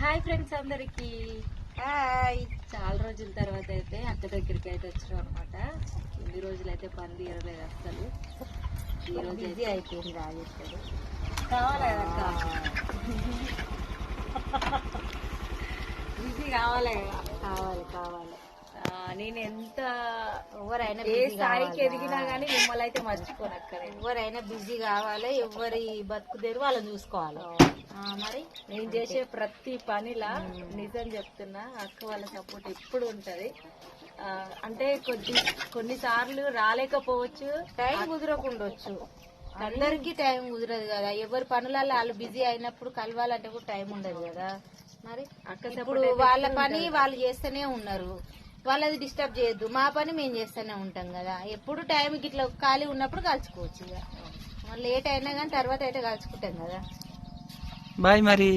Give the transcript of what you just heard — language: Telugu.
హాయ్ ఫ్రెండ్స్ అందరికి. హాయ్. చాలా రోజుల తర్వాత అయితే అత్త దగ్గరికి అయితే వచ్చినాం అనమాట. ఇన్ని రోజులు అయితే పని తీరలేదు అసలు. ఈ రోజు బిజీ అయిపోయింది రాజేశ్వరి. కావాలి బిజీ కావాలి కదా. కావాలి కావాలి. నేను ఎంత ఎవరైనా ఏ busy స్థాయికి కావాలా? ఎదిగినా గానీ మిమ్మల్ని అయితే మర్చిపోనక్కరే. ఎవరైనా బిజీ కావాలి, ఎవరి బతుకుదేరు వాళ్ళని చూసుకోవాలి. మరి నేను చేసే ప్రతి పనిలా నిజం చెప్తున్నా, అక్క వాళ్ళ సపోర్ట్ ఎప్పుడు ఉంటది. అంటే కొన్నిసార్లు రాలేకపోవచ్చు, టైం కుదరకుండొచ్చు. అందరికి టైం కుదరదు కదా. ఎవరి పనులలో వాళ్ళు బిజీ అయినప్పుడు కలవాలంటే కూడా టైం ఉండదు కదా. మరి అక్క ఇప్పుడు వాళ్ళ పని వాళ్ళు చేస్తూనే ఉన్నారు, వాళ్ళది డిస్టర్బ్ చేయొద్దు. మా పని మేము చేస్తూనే ఉంటాం కదా. ఎప్పుడు టైంకి ఇట్లా ఖాళీ ఉన్నప్పుడు కలుసుకోవచ్చు. ఇక లేట్ అయినా కానీ తర్వాత అయితే కలుసుకుంటాం కదా. బాయ్ మరి.